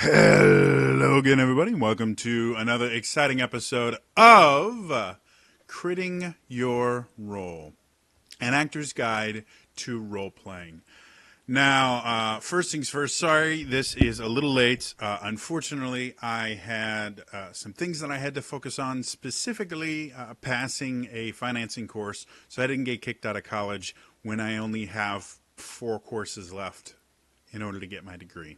Hello again, everybody. Welcome to another exciting episode of Critting Your Role, an actor's guide to role playing. Now, first things first, sorry, this is a little late. Unfortunately, I had some things that I had to focus on, specifically passing a financing course, so I didn't get kicked out of college when I only have 4 courses left in order to get my degree.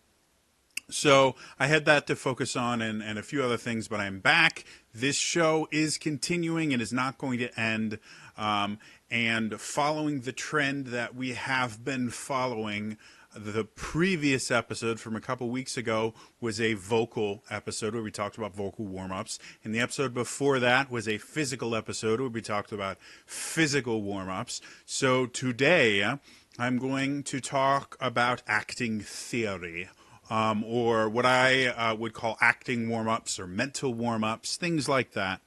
So I had that to focus on and a few other things, but I'm back. This show is continuing and is not going to end. And following the trend that we have been following, the previous episode from a couple weeks ago was a vocal episode where we talked about vocal warm-ups. And the episode before that was a physical episode where we talked about physical warm-ups. So today I'm going to talk about acting theory. Or what I would call acting warm-ups or mental warm-ups, things like that.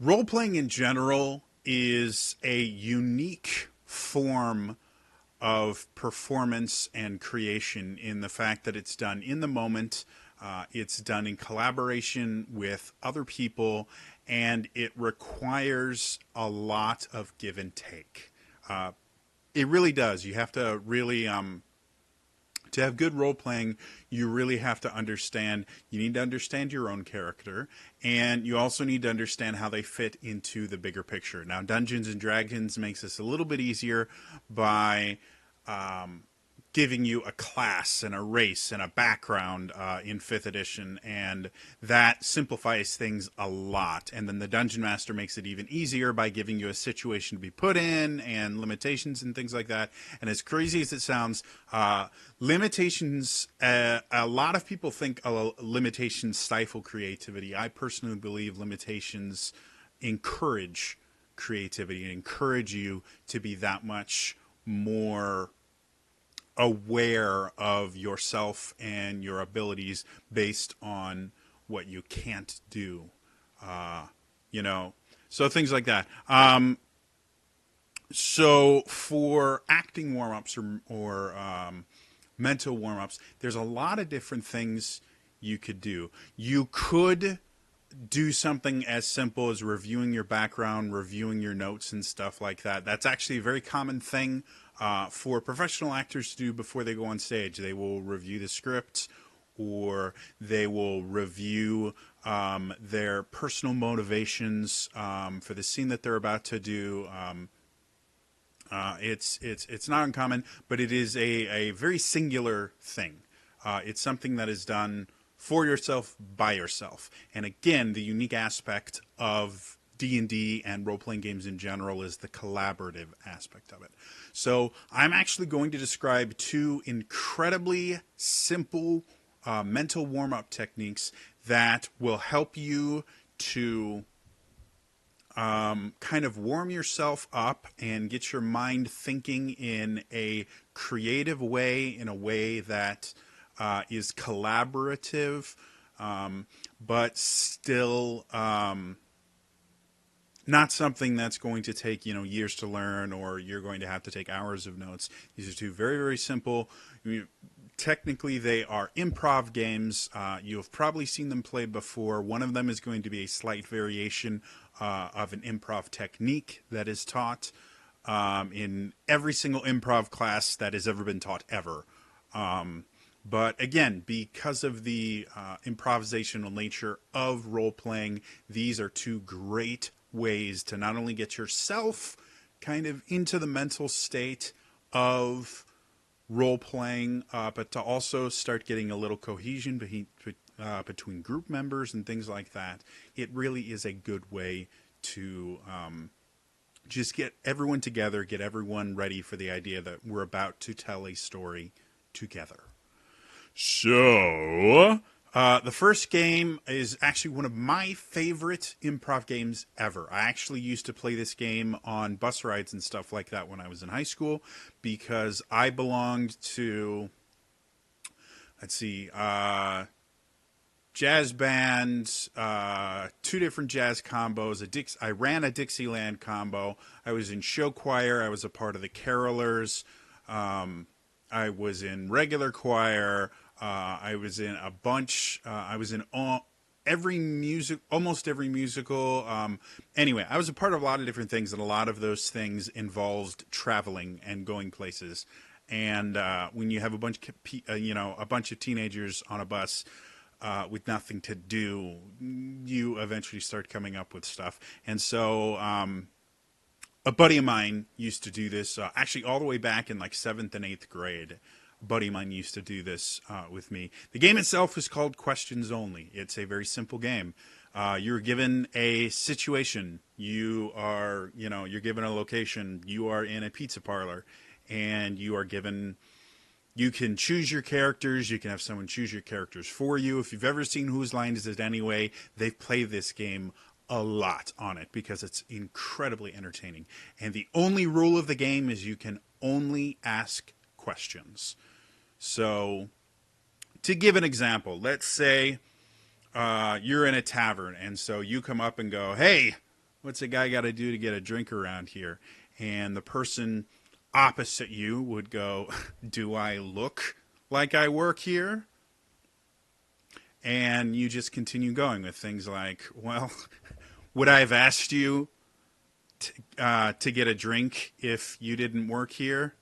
Role-playing in general is a unique form of performance and creation in the fact that it's done in the moment, it's done in collaboration with other people, and it requires a lot of give and take. It really does. You have to really, to have good role playing, you really have to understand, you need to understand your own character, and you also need to understand how they fit into the bigger picture. Now, Dungeons and Dragons makes this a little bit easier by giving you a class and a race and a background in 5th edition, and that simplifies things a lot. And then the Dungeon Master makes it even easier by giving you a situation to be put in and limitations and things like that. And as crazy as it sounds, limitations, a lot of people think limitations stifle creativity. I personally believe limitations encourage creativity and encourage you to be that much more aware of yourself and your abilities based on what you can't do, you know, so things like that. So for acting warm-ups or mental warm-ups, there's a lot of different things you could do. You could do something as simple as reviewing your background, reviewing your notes and stuff like that. That's actually a very common thing for professional actors to do before they go on stage. They will review the script, or they will review their personal motivations for the scene that they're about to do. It's not uncommon, but it is a very singular thing. It's something that is done for yourself, by yourself. And again, the unique aspect of D&D and role-playing games in general is the collaborative aspect of it. So I'm actually going to describe 2 incredibly simple mental warm-up techniques that will help you to kind of warm yourself up and get your mind thinking in a creative way, in a way that is collaborative, but still not something that's going to take, years to learn, or you're going to have to take hours of notes. These are 2 very, very simple. Technically, they are improv games. You have probably seen them played before. One of them is going to be a slight variation of an improv technique that is taught in every single improv class that has ever been taught ever. But again, because of the improvisational nature of role-playing, these are 2 great ways to not only get yourself kind of into the mental state of role-playing, but to also start getting a little cohesion between group members and things like that. It really is a good way to just get everyone together, get everyone ready for the idea that we're about to tell a story together. So, the first game is actually one of my favorite improv games ever. I actually used to play this game on bus rides and stuff like that when I was in high school, because I belonged to, jazz bands, 2 different jazz combos. I ran a Dixieland combo. I was in show choir. I was a part of the carolers. I was in regular choir. I was in a bunch. I was in almost every musical. Anyway, I was a part of a lot of different things, and a lot of those things involved traveling and going places. And when you have a bunch of teenagers on a bus with nothing to do, you eventually start coming up with stuff. And so a buddy of mine used to do this, actually all the way back in like 7th and 8th grade. A buddy of mine used to do this with me. The game itself is called Questions Only. It's a very simple game. You're given a situation. You're given a location. You are in a pizza parlor, and you can choose your characters. You can have someone choose your characters for you. If you've ever seen Whose Line Is It Anyway, they've played this game a lot on it because it's incredibly entertaining. And the only rule of the game is you can only ask questions. So, to give an example, let's say you're in a tavern, and so you come up and go, "Hey, what's a guy got to do to get a drink around here?" And the person opposite you would go, "Do I look like I work here?" And you just continue going with things like, "Well, would I have asked you to get a drink if you didn't work here?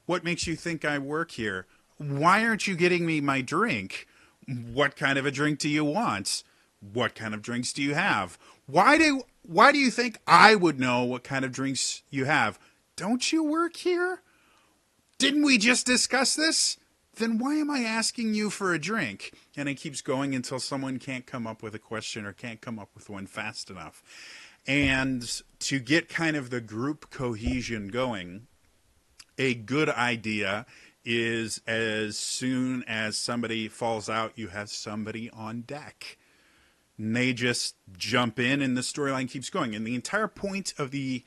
What makes you think I work here? Why aren't you getting me my drink? What kind of a drink do you want? What kind of drinks do you have? Why do you think I would know what kind of drinks you have? Don't you work here? Didn't we just discuss this? Then why am I asking you for a drink?" And it keeps going until someone can't come up with a question or can't come up with one fast enough. And to get kind of the group cohesion going, a good idea is as soon as somebody falls out, you have somebody on deck. And they just jump in and the storyline keeps going. And the entire point of the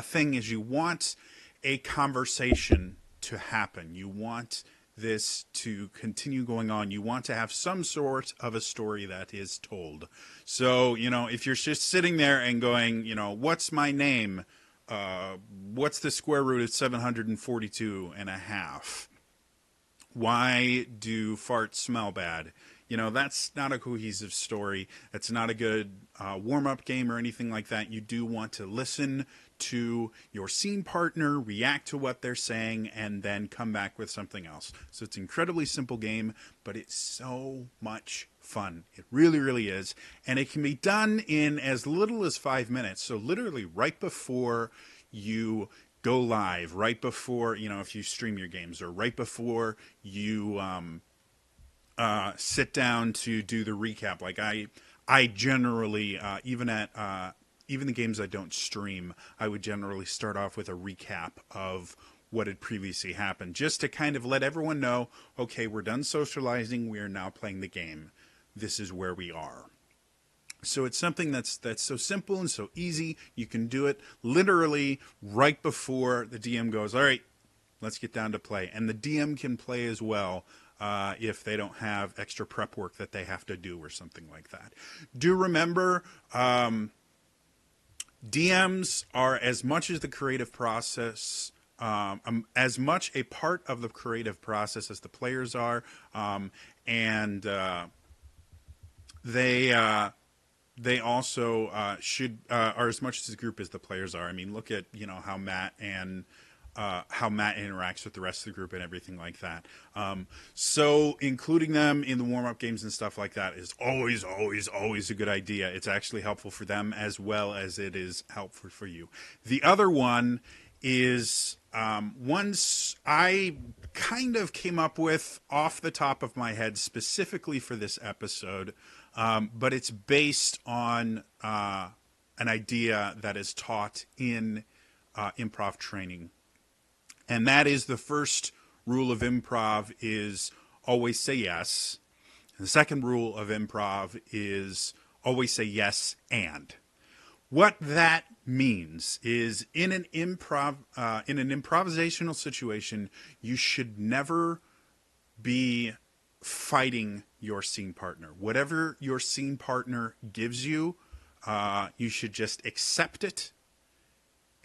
thing is you want a conversation to happen. You want this to continue going on. You want to have some sort of a story that is told. So, if you're just sitting there and going, what's my name? What's the square root of 742 and a half? Why do farts smell bad? That's not a cohesive story. That's not a good warm-up game or anything like that. You do want to listen to your scene partner, react to what they're saying, and then come back with something else. So it's an incredibly simple game, but it's so much fun. It really, really is. And it can be done in as little as 5 minutes. So literally right before you go live, right before, if you stream your games, or right before you sit down to do the recap. Like I generally, even the games I don't stream, I would generally start off with a recap of what had previously happened, just to kind of let everyone know, okay, we're done socializing, we are now playing the game. This is where we are. So it's something that's so simple and so easy. You can do it literally right before the DM goes, all right, let's get down to play. And the DM can play as well if they don't have extra prep work that they have to do or something like that. Do remember, DMs are as much as the creative process, as much a part of the creative process as the players are, and they also are as much as the group as the players are. I mean, look at how Matt interacts with the rest of the group and everything like that. So including them in the warm-up games and stuff like that is always, always, always a good idea. It's actually helpful for them as well as it is helpful for you. The other one is once I kind of came up with off the top of my head specifically for this episode, but it's based on an idea that is taught in improv training. And that is the first rule of improv is always say yes. And the second rule of improv is always say yes and. What that means is in an improvisational situation, you should never be fighting your scene partner. Whatever your scene partner gives you, you should just accept it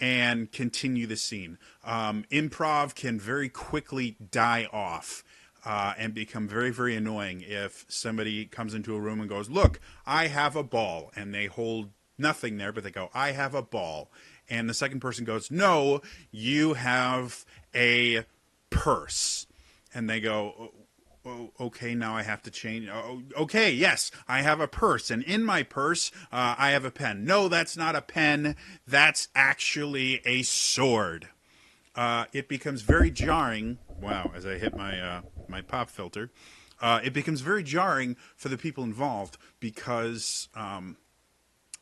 and continue the scene. Improv can very quickly die off. And become very, very annoying if somebody comes into a room and goes, look, I have a ball. And they hold nothing there, but they go, I have a ball. And the second person goes, no, you have a purse. And they go, okay, now I have to change. Okay, yes, I have a purse. And in my purse, I have a pen. No, that's not a pen. That's actually a sword. It becomes very jarring. Wow, as I hit my pop filter, it becomes very jarring for the people involved because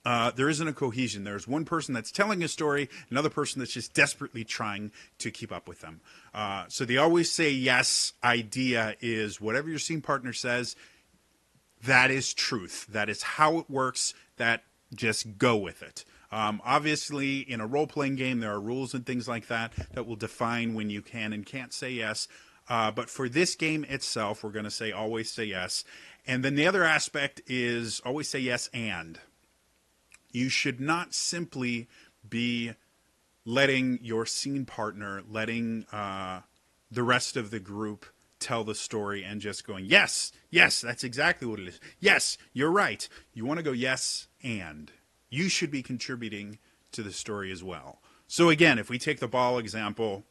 there isn't a cohesion. There's one person that's telling a story, another person that's just desperately trying to keep up with them. So the always say yes idea is whatever your scene partner says, that is truth. That is how it works. That just go with it. Obviously, in a role-playing game, there are rules and things like that that will define when you can and can't say yes. But for this game itself, we're going to say always say yes. And then the other aspect is always say yes and. You should not simply be letting your scene partner, letting the rest of the group tell the story and just going, yes, yes, that's exactly what it is. Yes, you're right. You want to go yes and. You should be contributing to the story as well. So again, if we take the ball example,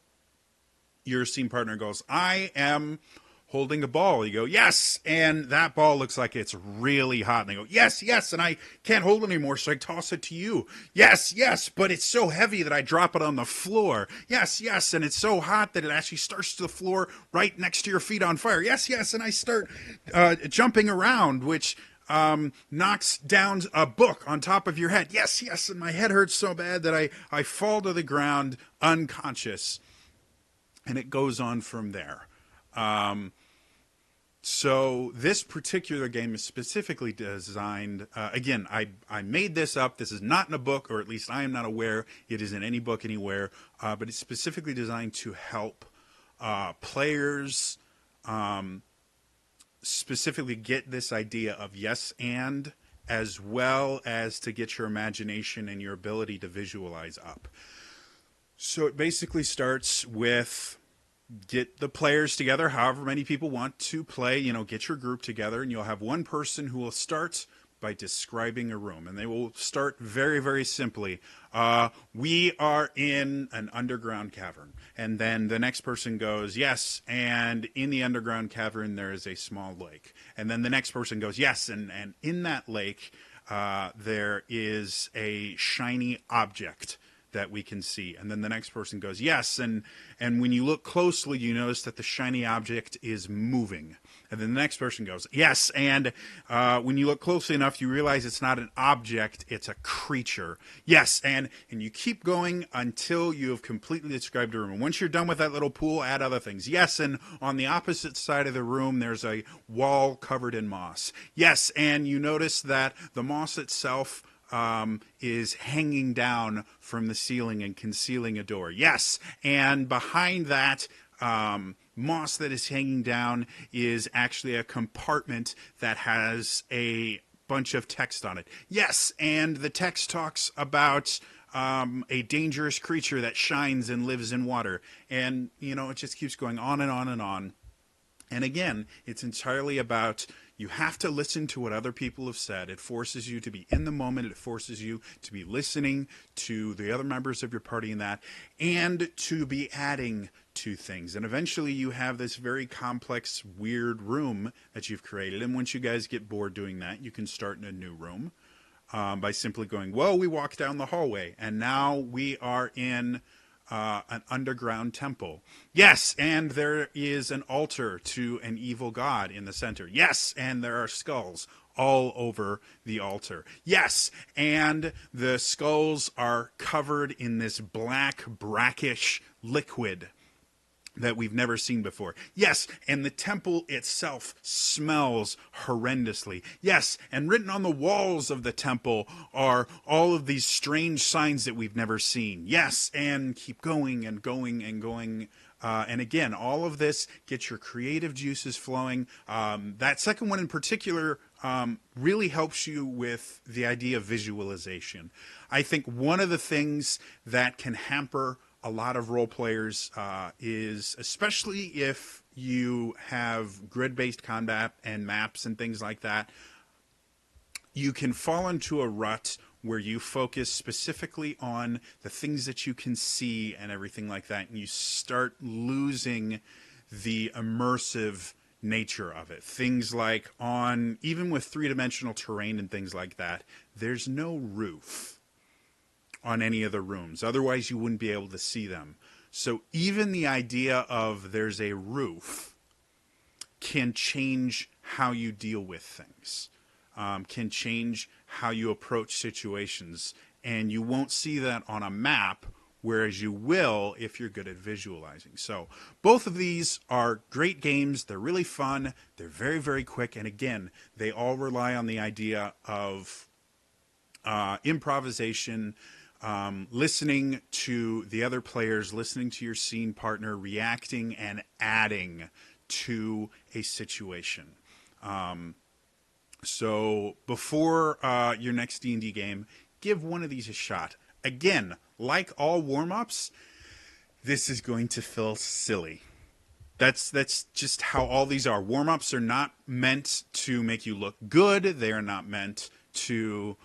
your scene partner goes, I am holding a ball. You go, yes, and that ball looks like it's really hot. And they go, yes, yes, and I can't hold it anymore, so I toss it to you. Yes, yes, but it's so heavy that I drop it on the floor. Yes, yes, and it's so hot that it actually starts to the floor right next to your feet on fire. Yes, yes, and I start jumping around, which knocks down a book on top of your head. Yes, yes, and my head hurts so bad that I fall to the ground unconscious. And it goes on from there. So this particular game is specifically designed, again, I made this up. This is not in a book, or at least I am not aware it is in any book anywhere, but it's specifically designed to help players specifically get this idea of yes and, as well as to get your imagination and your ability to visualize up. So it basically starts with get the players together, however many people want to play, get your group together, and you'll have one person who will start by describing a room. And they will start very, very simply. We are in an underground cavern. And then the next person goes, yes, and in the underground cavern there is a small lake. And then the next person goes, yes, and in that lake there is a shiny object that we can see. And then the next person goes, yes, and when you look closely, you notice that the shiny object is moving. And then the next person goes, yes, and when you look closely enough, you realize it's not an object, it's a creature. Yes, and you keep going until you have completely described a room. And once you're done with that little pool, add other things. Yes, and on the opposite side of the room, there's a wall covered in moss. Yes, and you notice that the moss itself is hanging down from the ceiling and concealing a door. Yes, and behind that moss that is hanging down is actually a compartment that has a bunch of text on it. Yes, and the text talks about a dangerous creature that shines and lives in water. And, it just keeps going on and on and on. And again, it's entirely about you have to listen to what other people have said. It forces you to be in the moment. It forces you to be listening to the other members of your party in that, and to be adding to things. And eventually you have this very complex, weird room that you've created. And once you guys get bored doing that, you can start in a new room by simply going, well, we walk down the hallway, and now we are in an underground temple. Yes, and there is an altar to an evil god in the center. Yes, and there are skulls all over the altar. Yes, and the skulls are covered in this black, brackish liquid that we've never seen before. Yes, and the temple itself smells horrendously. Yes, and written on the walls of the temple are all of these strange signs that we've never seen. Yes, and keep going and going and going And again, all of this gets your creative juices flowing. That second one in particular really helps you with the idea of visualization. I think one of the things that can hamper a lot of role players is, especially if you have grid-based combat and maps and things like that, you can fall into a rut where you focus specifically on the things that you can see and everything like that, and you start losing the immersive nature of it. Things like even with three-dimensional terrain and things like that, there's no roof on any of the rooms. Otherwise, you wouldn't be able to see them. So even the idea of there's a roof can change how you deal with things. Can change how you approach situations. And you won't see that on a map, whereas you will if you're good at visualizing. So both of these are great games. They're really fun. They're very, very quick. And again, they all rely on the idea of improvisation, listening to the other players, listening to your scene partner, reacting and adding to a situation. So before your next D&D game, give one of these a shot. Again, like all warm-ups, this is going to feel silly. That's just how all these are. Warm-ups are not meant to make you look good. They are not meant to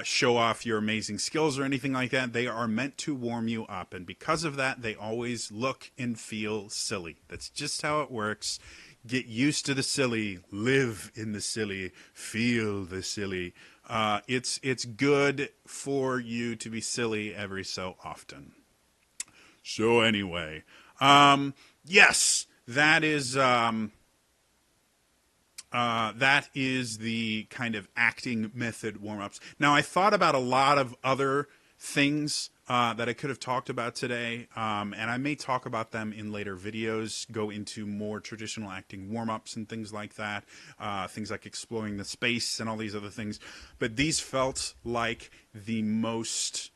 show off your amazing skills or anything like that. They are meant to warm you up. And because of that, they always look and feel silly. That's just how it works. Get used to the silly, live in the silly, feel the silly. It's good for you to be silly every so often. So anyway, yes, that is the kind of acting method warm-ups. Now, I thought about a lot of other things that I could have talked about today, and I may talk about them in later videos, go into more traditional acting warm-ups and things like that, things like exploring the space and all these other things. But these felt like the most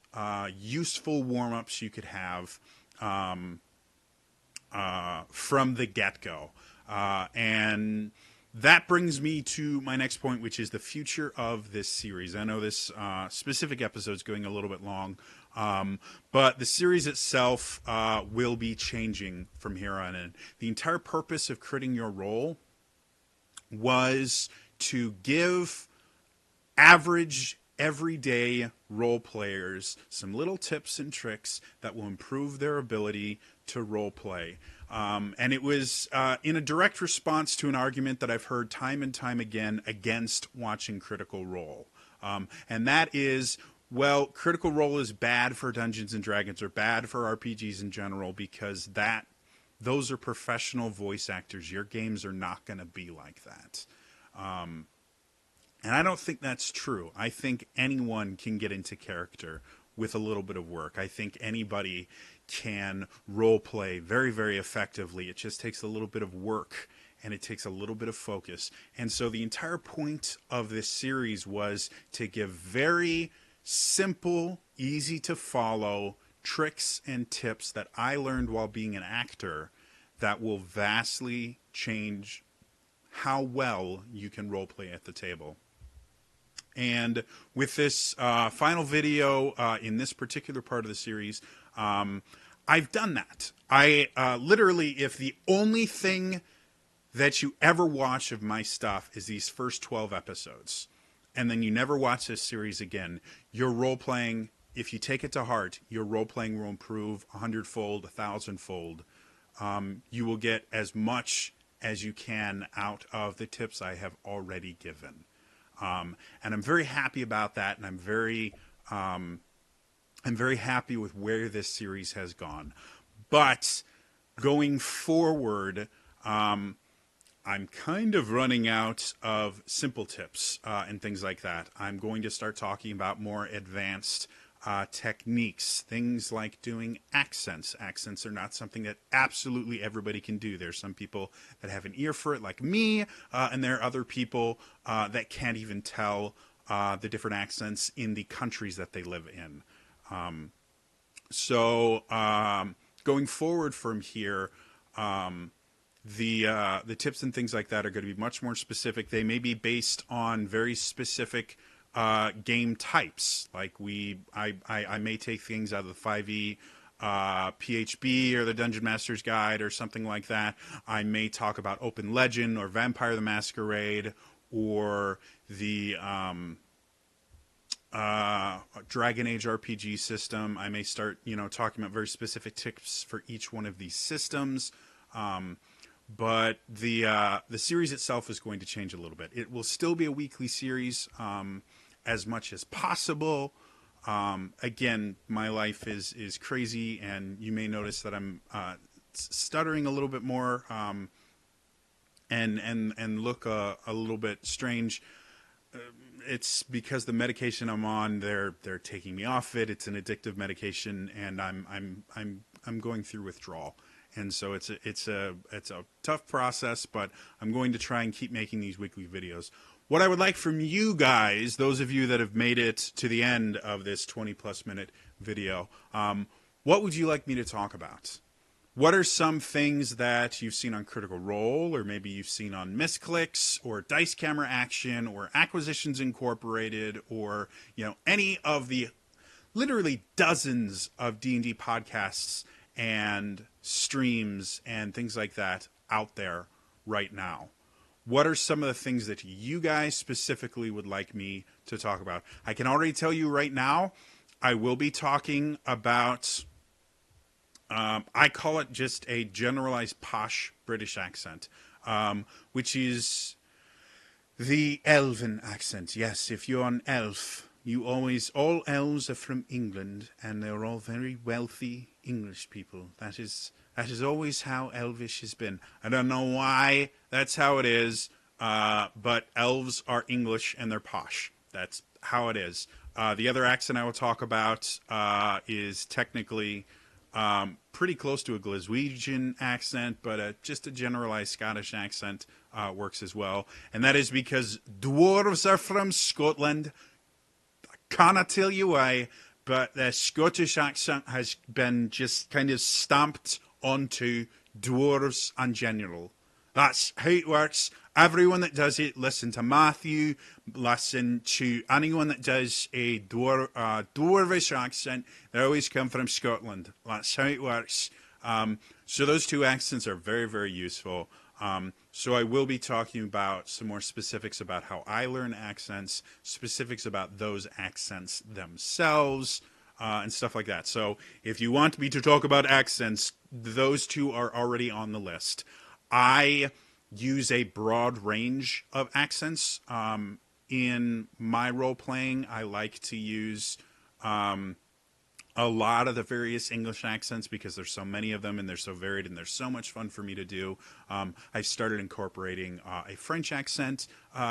useful warm-ups you could have from the get-go. And that brings me to my next point, which is the future of this series. I know this specific episode is going a little bit long, but the series itself will be changing from here on in. The entire purpose of Critting Your Role was to give average, everyday role players some little tips and tricks that will improve their ability to role play. And it was in a direct response to an argument that I've heard time and time again against watching Critical Role. And that is, well, Critical Role is bad for Dungeons and Dragons or bad for RPGs in general because those are professional voice actors. Your games are not going to be like that. And I don't think that's true. I think anyone can get into character with a little bit of work. I think anybody can role play very, very effectively. It just takes a little bit of work and it takes a little bit of focus. And so the entire point of this series was to give very simple, easy to follow tricks and tips that I learned while being an actor that will vastly change how well you can role play at the table. And with this final video in this particular part of the series, I've done that. I literally, if the only thing that you ever watch of my stuff is these first 12 episodes, and then you never watch this series again, your role-playing, if you take it to heart, your role-playing will improve 100-fold, 1,000-fold. You will get as much as you can out of the tips I have already given. And I'm very happy about that, and I'm very happy with where this series has gone. But going forward, I'm kind of running out of simple tips and things like that. I'm going to start talking about more advanced techniques, things like doing accents. Accents are not something that absolutely everybody can do. There's some people that have an ear for it, like me, and there are other people that can't even tell the different accents in the countries that they live in. going forward from here, the tips and things like that are going to be much more specific. They may be based on very specific game types. Like I may take things out of the 5e PHB or the Dungeon Master's Guide or something like that. I may talk about Open Legend or Vampire the Masquerade or the Dragon Age RPG system. I may start, talking about very specific tips for each one of these systems. But the series itself is going to change a little bit. It will still be a weekly series as much as possible. Again, my life is crazy, and you may notice that I'm stuttering a little bit more and look a little bit strange. It's because the medication I'm on, they're taking me off it. It's an addictive medication, and I'm going through withdrawal. And so it's a tough process, but I'm going to try and keep making these weekly videos. What I would like from you guys, those of you that have made it to the end of this 20-plus minute video, what would you like me to talk about? What are some things that you've seen on Critical Role, or maybe you've seen on Misclicks, or Dice Camera Action, or Acquisitions Incorporated, or any of the literally dozens of D&D podcasts and streams and things like that out there right now? What are some of the things that you guys specifically would like me to talk about? I can already tell you right now, I will be talking about, I call it just a generalized posh British accent, which is the elven accent. Yes, if you're an elf, all elves are from England, and they're all very wealthy English people. That is always how Elvish has been. I don't know why that's how it is, but elves are English and they're posh. That's how it is. The other accent I will talk about is technically pretty close to a Glaswegian accent, but just a generalized Scottish accent works as well. And that is because dwarves are from Scotland. Cannot tell you why, but the Scottish accent has been just kind of stamped onto dwarves in general. That's how it works. Everyone that does it, listen to Matthew, listen to anyone that does a dwarvish accent, they always come from Scotland. That's how it works. So those two accents are very, very useful. So I will be talking about some more specifics about how I learn accents, specifics about those accents themselves, and stuff like that. So if you want me to talk about accents, those two are already on the list. I use a broad range of accents. In my role playing, I like to use a lot of the various English accents because there's so many of them and they're so varied and they're so much fun for me to do. I've started incorporating a French accent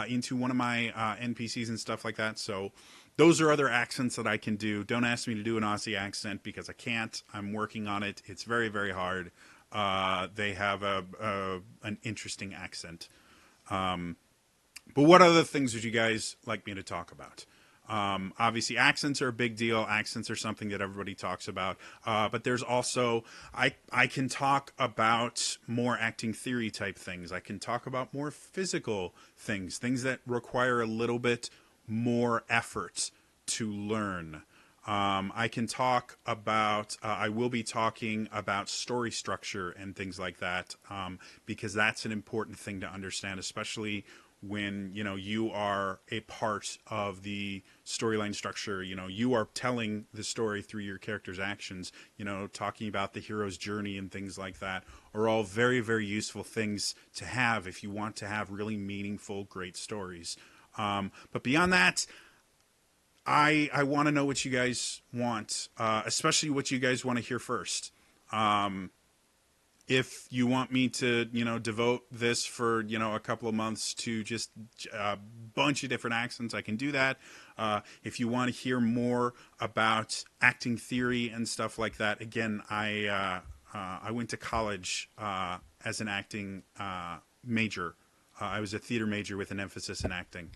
into one of my NPCs and stuff like that. So those are other accents that I can do. Don't ask me to do an Aussie accent because I can't. I'm working on it. It's very, very hard. They have an interesting accent. But what other things would you guys like me to talk about? Obviously, accents are a big deal. Accents are something that everybody talks about. But there's also, I can talk about more acting theory type things. I can talk about more physical things, things that require a little bit more effort to learn. I can talk about, I will be talking about story structure and things like that, because that's an important thing to understand, especially when, you are a part of the storyline structure. You are telling the story through your character's actions, talking about the hero's journey and things like that are all very, very useful things to have if you want to have really meaningful, great stories. But beyond that, I want to know what you guys want, especially what you guys want to hear first. If you want me to, devote this for, a couple of months to just a bunch of different accents, I can do that. If you want to hear more about acting theory and stuff like that, again, I went to college as an acting major. I was a theater major with an emphasis in acting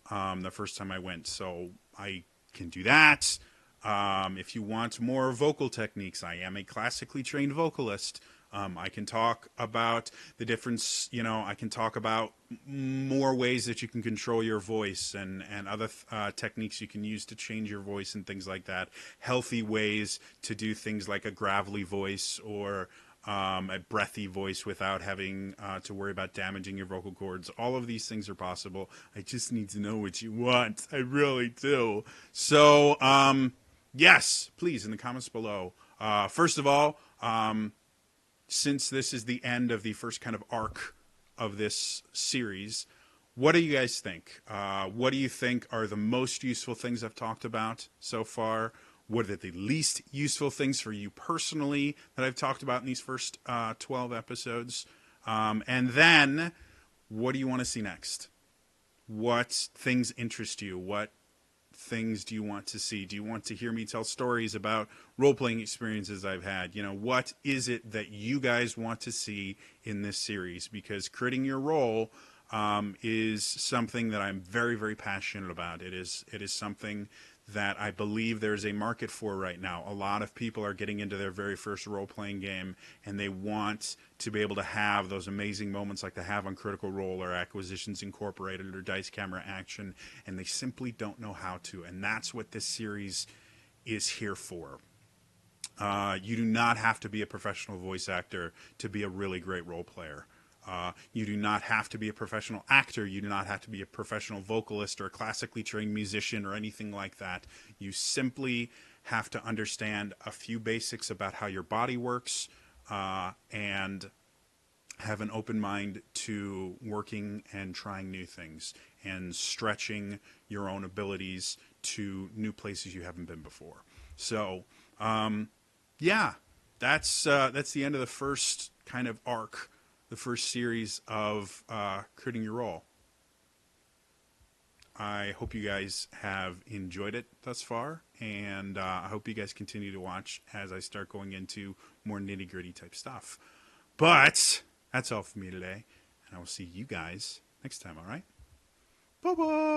the first time I went, so I can do that. If you want more vocal techniques, I am a classically trained vocalist. I can talk about the difference, I can talk about more ways that you can control your voice and other techniques you can use to change your voice and things like that. Healthy ways to do things like a gravelly voice or a breathy voice without having to worry about damaging your vocal cords. All of these things are possible. I just need to know what you want. I really do. So, yes, please, in the comments below. First of all, since this is the end of the first kind of arc of this series, what do you guys think? What do you think are the most useful things I've talked about so far? What are the least useful things for you personally that I've talked about in these first 12 episodes? And then, what do you want to see next? What things interest you? What things do you want to see? Do you want to hear me tell stories about role-playing experiences I've had? What is it that you guys want to see in this series? Because critting your role is something that I'm very, very passionate about. It is something that I believe there's a market for right now. A lot of people are getting into their very first role-playing game, and they want to be able to have those amazing moments like they have on Critical Role or Acquisitions Incorporated or Dice Camera Action, and they simply don't know how to. And that's what this series is here for. You do not have to be a professional voice actor to be a really great role player. You do not have to be a professional actor. You do not have to be a professional vocalist or a classically trained musician or anything like that. You simply have to understand a few basics about how your body works and have an open mind to working and trying new things and stretching your own abilities to new places you haven't been before. So, yeah, that's the end of the first kind of arc, the first series of Critting Your Role. I hope you guys have enjoyed it thus far, and I hope you guys continue to watch as I start going into more nitty-gritty type stuff. But that's all for me today, and I will see you guys next time, all right? Bye-bye!